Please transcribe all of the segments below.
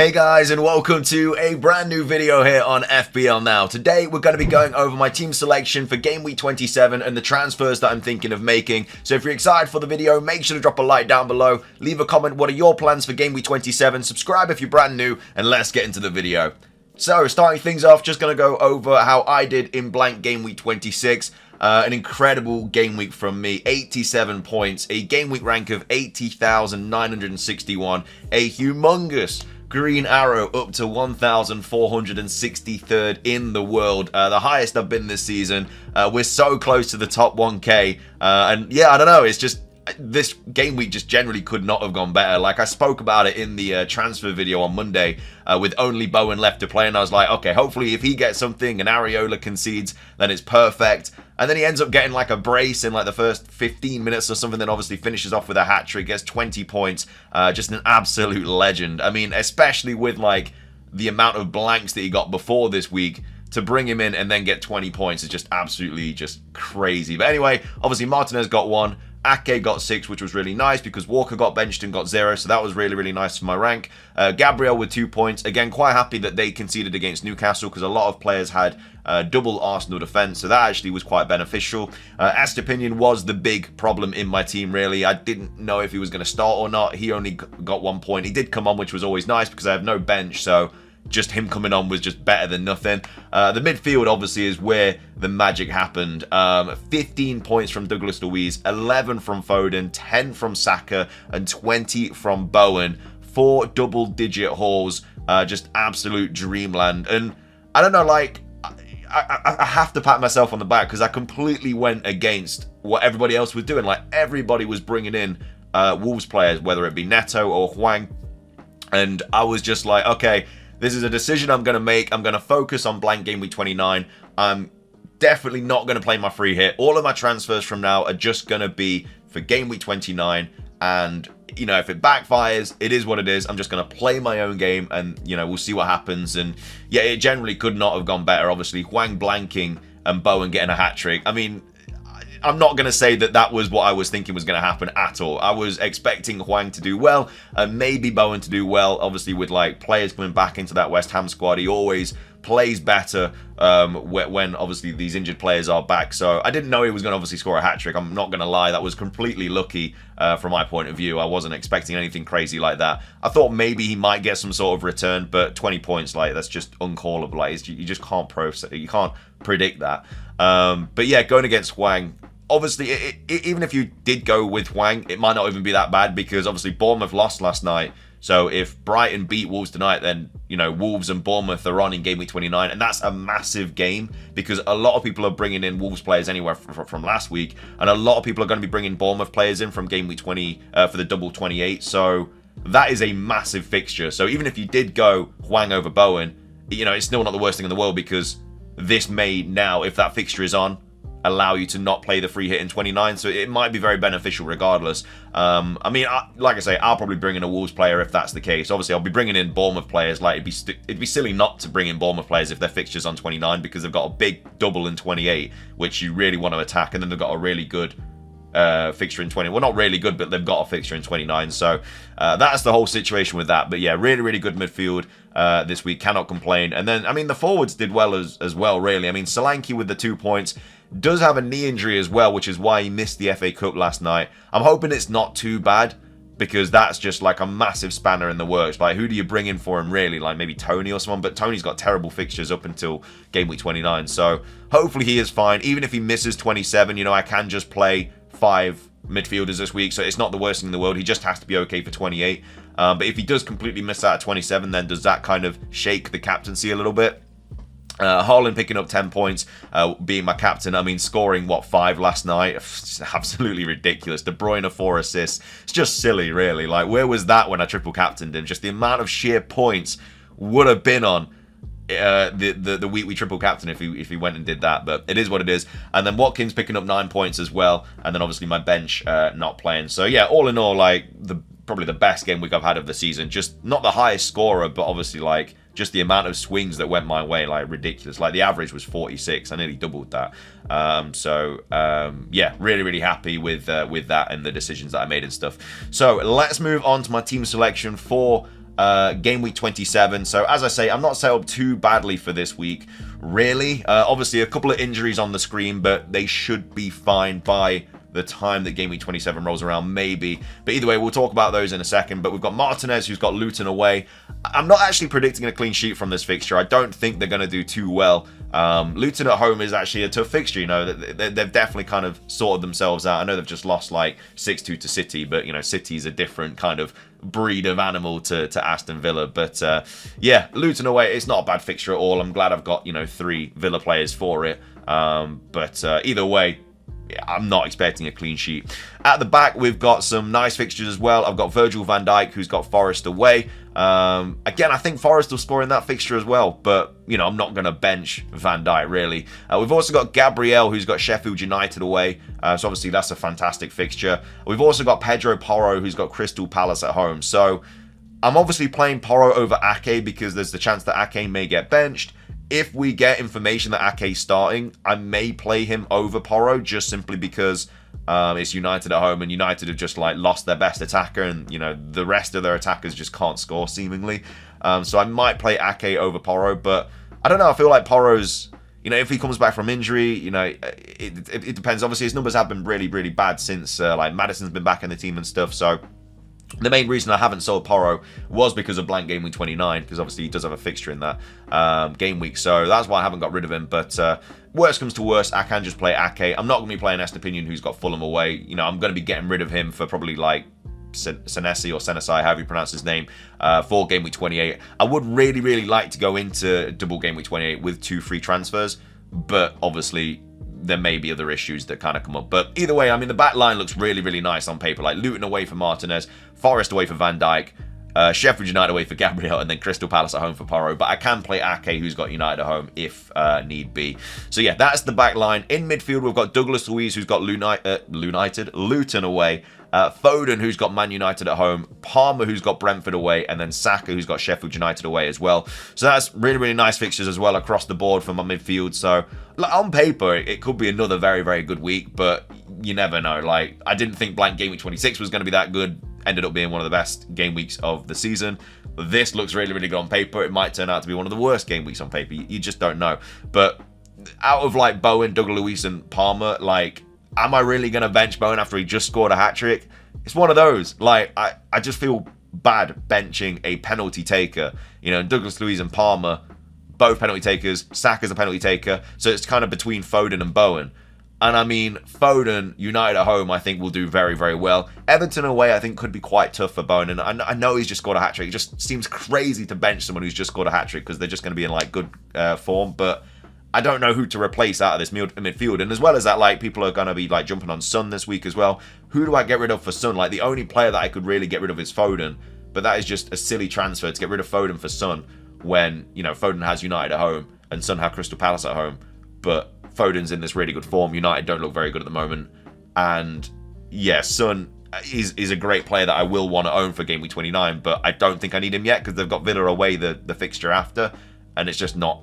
Hey guys, and welcome to a brand new video here on FPL Now. Today we're going to be going over my team selection for game week 27 and the transfers that I'm thinking of making. So if you're excited for the video, make sure to drop a like down below, leave a comment, what are your plans for game week 27, subscribe if you're brand new, and let's get into the video. So starting things off, just going to go over how I did in blank game week 26. An incredible game week from me, 87 points, a game week rank of 80,961, a humongous green arrow up to 1,463rd in the world, the highest I've been this season. We're so close to the top 1k, and yeah, I don't know, it's just this game week just generally could not have gone better. Like I spoke about it in the transfer video on Monday with only Bowen left to play, and I was like, okay, hopefully if he gets something and Areola concedes, then it's perfect. And then he ends up getting like a brace in like the first 15 minutes or something, then obviously finishes off with a hat-trick, gets 20 points. Just an absolute legend. I mean, especially with like the amount of blanks that he got before this week, to bring him in and then get 20 points is just absolutely just crazy. But anyway, obviously Martinez got 1. Ake got 6, which was really nice because Walker got benched and got 0, so that was really, really nice for my rank. Gabriel with 2 points. Again, quite happy that they conceded against Newcastle because a lot of players had double Arsenal defence, so that actually was quite beneficial. Estepinian was the big problem in my team, really. I didn't know if he was going to start or not. He only got 1 point. He did come on, which was always nice because I have no bench, so just him coming on was just better than nothing. The midfield, obviously, is where the magic happened. 15 points from Douglas Luiz, 11 from Foden, 10 from Saka, and 20 from Bowen. 4 double-digit hauls, just absolute dreamland. And I don't know, like, I have to pat myself on the back because I completely went against what everybody else was doing. Like, everybody was bringing in Wolves players, whether it be Neto or Hwang. And I was just like, okay, this is a decision I'm going to make. I'm going to focus on blank game week 29. I'm definitely not going to play my free hit. All of my transfers from now are just going to be for game week 29. And, you know, if it backfires, it is what it is. I'm just going to play my own game and, you know, we'll see what happens. And, yeah, it generally could not have gone better. Obviously, Hwang blanking and Bowen getting a hat-trick. I mean, I'm not going to say that that was what I was thinking was going to happen at all. I was expecting Hwang to do well and maybe Bowen to do well. Obviously, with like players coming back into that West Ham squad, he always plays better when obviously these injured players are back. So I didn't know he was going to obviously score a hat-trick. I'm not going to lie. That was completely lucky from my point of view. I wasn't expecting anything crazy like that. I thought maybe he might get some sort of return, but 20 points, like, that's just uncallable. Like, you just can't process it. You can't predict that. But yeah, going against Hwang, obviously, even if you did go with Hwang, it might not even be that bad because obviously Bournemouth lost last night. So if Brighton beat Wolves tonight, then, you know, Wolves and Bournemouth are on in game week 29. And that's a massive game because a lot of people are bringing in Wolves players anywhere from last week. And a lot of people are going to be bringing Bournemouth players in from game week 20 for the double 28. So that is a massive fixture. So even if you did go Hwang over Bowen, you know, it's still not the worst thing in the world because this may now, if that fixture is on, allow you to not play the free hit in 29, so it might be very beneficial regardless. I mean, like I say, I'll probably bring in a Wolves player if that's the case. Obviously, I'll be bringing in Bournemouth players. Like, it'd be silly not to bring in Bournemouth players if their fixture's on 29 because they've got a big double in 28, which you really want to attack, and then they've got a really good fixture in 20. Well, not really good, but they've got a fixture in 29, so that's the whole situation with that. But yeah, really, really good midfield this week. Cannot complain. And then, I mean, the forwards did well as well, really. I mean, Solanke with the 2 points does have a knee injury as well, which is why he missed the FA Cup last night. I'm hoping it's not too bad because that's just like a massive spanner in the works. Like, who do you bring in for him, really? Like, maybe Tony or someone, but Tony's got terrible fixtures up until game week 29, so hopefully he is fine. Even if he misses 27, you know, I can just play 5 midfielders this week, so it's not the worst thing in the world. He just has to be okay for 28. But if he does completely miss out at 27, then does that kind of shake the captaincy a little bit? Haaland picking up 10 points, being my captain. I mean, scoring, what, 5 last night? It's absolutely ridiculous. De Bruyne 4 assists. It's just silly, really. Like, where was that when I triple captained him? Just the amount of sheer points would have been on the week we triple captain if he went and did that, but it is what it is. And then Watkins picking up 9 points as well, and then obviously my bench not playing. So yeah, all in all, like, probably the best game week I've had of the season. Just not the highest scorer, but obviously, like, just the amount of swings that went my way, like, ridiculous. Like, the average was 46. I nearly doubled that. Yeah, really, really happy with that and the decisions that I made and stuff. So let's move on to my team selection for game week 27. So as I say, I'm not set up too badly for this week, really. Obviously, a couple of injuries on the screen, but they should be fine by the time that game week 27 rolls around, maybe. But either way, we'll talk about those in a second. But we've got Martinez, who's got Luton away. I'm not actually predicting a clean sheet from this fixture. I don't think they're going to do too well. Luton at home is actually a tough fixture. You know, they've definitely kind of sorted themselves out. I know they've just lost like 6-2 to City, but you know, City's a different kind of breed of animal to Aston Villa. But yeah, Luton away, it's not a bad fixture at all. I'm glad I've got, you know, 3 Villa players for it. But either way, I'm not expecting a clean sheet. At the back, we've got some nice fixtures as well. I've got Virgil van Dijk, who's got Forest away. Again, I think Forest will score in that fixture as well, but, you know, I'm not going to bench Van Dijk, really. We've also got Gabriel, who's got Sheffield United away. So obviously, that's a fantastic fixture. We've also got Pedro Porro, who's got Crystal Palace at home. So I'm obviously playing Porro over Ake because there's the chance that Ake may get benched. If we get information that Ake's starting, I may play him over Porro just simply because it's United at home and United have just like lost their best attacker and, you know, the rest of their attackers just can't score seemingly. So I might play Ake over Porro, but I don't know. I feel like Porro's, you know, if he comes back from injury, you know, it depends. Obviously, his numbers have been really, really bad since like Maddison's been back in the team and stuff. So the main reason I haven't sold Porro was because of blank game week 29, because obviously he does have a fixture in that game week, so that's why I haven't got rid of him. But worst comes to worst, I can just play Ake. I'm not going to be playing Estepinian, who's got Fulham away. You know, I'm going to be getting rid of him for probably like Senesi or Senesai, however you pronounce his name, for game week 28. I would really, really like to go into double game week 28 with 2 free transfers, but obviously there may be other issues that kind of come up. But either way, I mean, the back line looks really, really nice on paper. Like Luton away for Martinez, Forest away for Van Dijk, Sheffield United away for Gabriel, and then Crystal Palace at home for Porro. But I can play Ake, who's got United at home, if need be. So yeah, that's the back line. In midfield, we've got Douglas Luiz, who's got Luton away, Foden, who's got Man United at home, Palmer, who's got Brentford away, and then Saka, who's got Sheffield United away as well. So that's really, really nice fixtures as well across the board for my midfield. So on paper, it could be another very, very good week, but you never know. Like, I didn't think blank game week 26 was going to be that good. Ended up being one of the best game weeks of the season. This looks really, really good on paper. It might turn out to be one of the worst game weeks on paper. You just don't know. But out of like Bowen, Douglas Luiz, and Palmer, like, am I really going to bench Bowen after he just scored a hat-trick? It's one of those. Like, I just feel bad benching a penalty taker. You know, Douglas Luiz and Palmer, both penalty takers. Saka's a penalty taker. So it's kind of between Foden and Bowen. And I mean, Foden, United at home, I think will do very, very well. Everton away, I think, could be quite tough for Bowen. And I know he's just scored a hat-trick. It just seems crazy to bench someone who's just scored a hat-trick because they're just going to be in, like, good form. But I don't know who to replace out of this midfield. And as well as that, like, people are going to be, like, jumping on Son this week as well. Who do I get rid of for Son? Like, the only player that I could really get rid of is Foden. But that is just a silly transfer to get rid of Foden for Son when, you know, Foden has United at home and Son have Crystal Palace at home. But Foden's in this really good form. United don't look very good at the moment. And yeah, Son is a great player that I will want to own for game week 29, but I don't think I need him yet because they've got Villa away the fixture after, and it's just not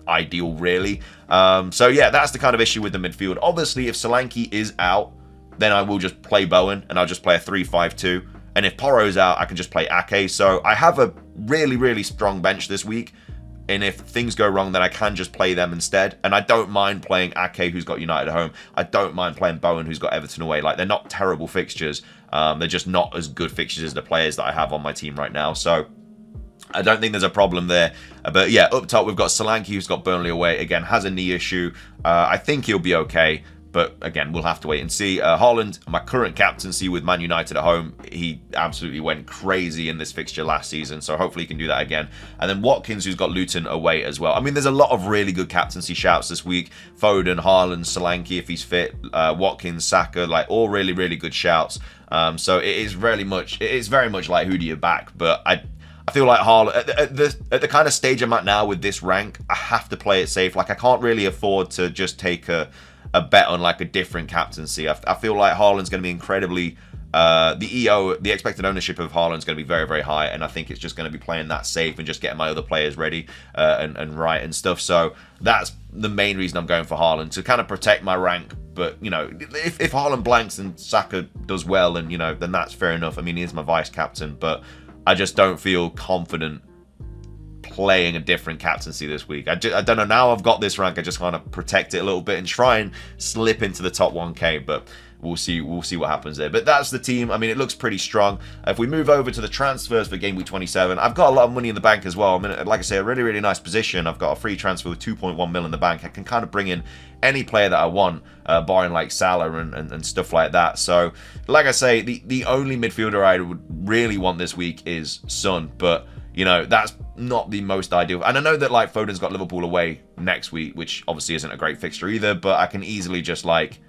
ideal, really. So yeah, that's the kind of issue with the midfield. Obviously, if Solanke is out, then I will just play Bowen, and I'll just play a 3-5-2. And if Porro's out, I can just play Ake. So I have a really, really strong bench this week. And if things go wrong, then I can just play them instead. And I don't mind playing Ake, who's got United at home. I don't mind playing Bowen, who's got Everton away. Like, they're not terrible fixtures. They're just not as good fixtures as the players that I have on my team right now. So I don't think there's a problem there. But yeah, up top, we've got Solanke, who's got Burnley away. Again, has a knee issue. I think he'll be okay. But again, we'll have to wait and see. Haaland, my current captaincy with Man United at home, he absolutely went crazy in this fixture last season. So hopefully he can do that again. And then Watkins, who's got Luton away as well. I mean, there's a lot of really good captaincy shouts this week. Foden, Haaland, Solanke, if he's fit, Watkins, Saka, like all really, really good shouts. So it is very much like who do you back? But I feel like Haaland, at the kind of stage I'm at now with this rank, I have to play it safe. Like, I can't really afford to just take a bet on like a different captaincy. I feel like Haaland's going to be incredibly, the expected ownership of Haaland's going to be very, very high, and I think it's just going to be playing that safe and just getting my other players ready and right and stuff. So that's the main reason I'm going for Haaland, to kind of protect my rank. But, you know, if Haaland blanks and Saka does well, and, you know, then that's fair enough. I mean, he is my vice captain, but I just don't feel confident playing a different captaincy this week. I don't know. Now I've got this rank, I just want to protect it a little bit and try and slip into the top 1k, but we'll see what happens there. But that's the team. I mean, it looks pretty strong. If we move over to the transfers for game week 27, I've got a lot of money in the bank as well. I mean, like I say, a really nice position. I've got a free transfer with 2.1 mil in the bank. I can kind of bring in any player that I want, barring like Salah and stuff like that. So like I say, the only midfielder I would really want this week is Son, but you know, that's not the most ideal. And I know that like Foden's got Liverpool away next week, which obviously isn't a great fixture either, but I can easily just like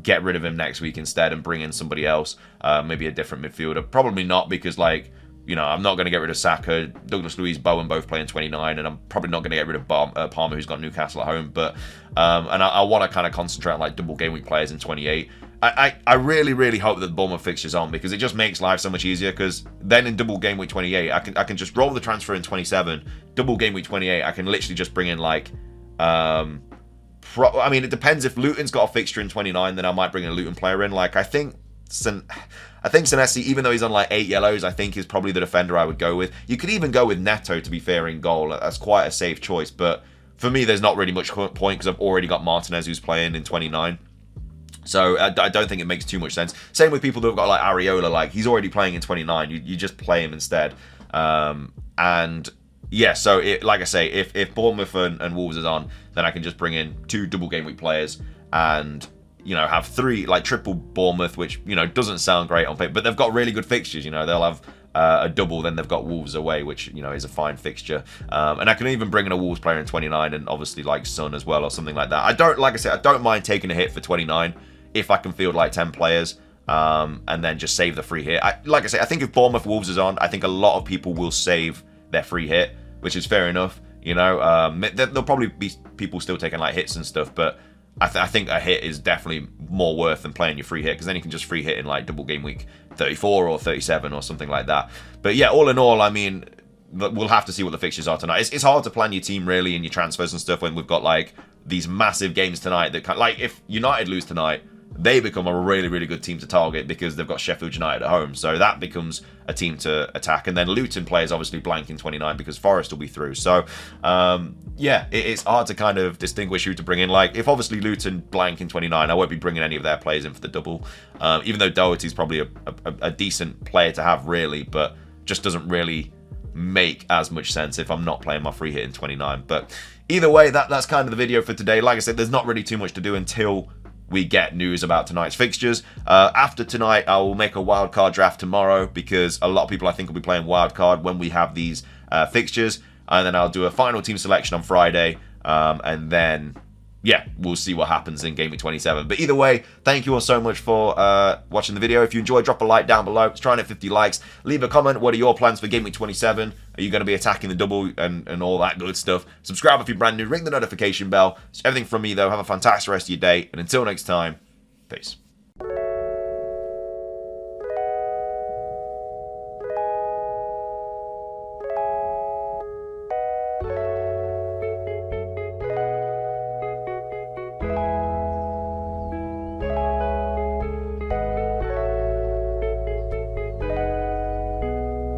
get rid of him next week instead and bring in somebody else, maybe a different midfielder. Probably not, because like, you know, I'm not going to get rid of Saka. Douglas Luiz, Bowen both playing 29, and I'm probably not going to get rid of Palmer, who's got Newcastle at home. But and I want to kind of concentrate on like double game week players in 28. I really hope that the Bournemouth fixture's on, because it just makes life so much easier, because then in double game week 28 I can just roll the transfer in 27. Double game week 28 I can literally just bring in like I mean, it depends. If Luton's got a fixture in 29, then I might bring a Luton player in. Like I think Senesi, even though he's on like 8 yellows, I think is probably the defender I would go with. You could even go with Neto, to be fair, in goal. That's quite a safe choice, but for me there's not really much point, because I've already got Martinez who's playing in 29. So I don't think it makes too much sense. Same with people who have got like Areola, like he's already playing in 29. You just play him instead. And yeah, so like I say, if Bournemouth and Wolves is on, then I can just bring in 2 double game week players and, you know, have 3 like triple Bournemouth, which, you know, doesn't sound great on paper, but they've got really good fixtures. You know, they'll have a double, then they've got Wolves away, which, you know, is a fine fixture. And I can even bring in a Wolves player in 29 and obviously like Son as well or something like that. Like I said, I don't mind taking a hit for 29 if I can field like 10 players, and then just save the free hit. Like I say, I think if Bournemouth Wolves is on, I think a lot of people will save their free hit, which is fair enough. You know, there'll probably be people still taking like hits and stuff, but I think a hit is definitely more worth than playing your free hit, because then you can just free hit in like double game week 34 or 37 or something like that. But yeah, all in all, I mean, we'll have to see what the fixtures are tonight. It's hard to plan your team really and your transfers and stuff when we've got like these massive games tonight that can, like if United lose tonight, they become a really good team to target because they've got Sheffield United at home. So that becomes a team to attack. And then Luton plays obviously blank in 29 because Forest will be through. So, yeah, it's hard to kind of distinguish who to bring in. Like, if obviously Luton blank in 29, I won't be bringing any of their players in for the double. Even though Doherty's probably a decent player to have, really, but just doesn't really make as much sense if I'm not playing my free hit in 29. But either way, that's kind of the video for today. Like I said, there's not really too much to do until we get news about tonight's fixtures. After tonight, I will make a wildcard draft tomorrow, because a lot of people I think will be playing wildcard when we have these fixtures. And then I'll do a final team selection on Friday. And then, yeah, we'll see what happens in Game Week 27. But either way, thank you all so much for watching the video. If you enjoyed, drop a like down below. It's trying to hit 50 likes. Leave a comment. What are your plans for Game Week 27? Are you going to be attacking the double and all that good stuff? Subscribe if you're brand new. Ring the notification bell. It's everything from me, though. Have a fantastic rest of your day. And until next time, peace.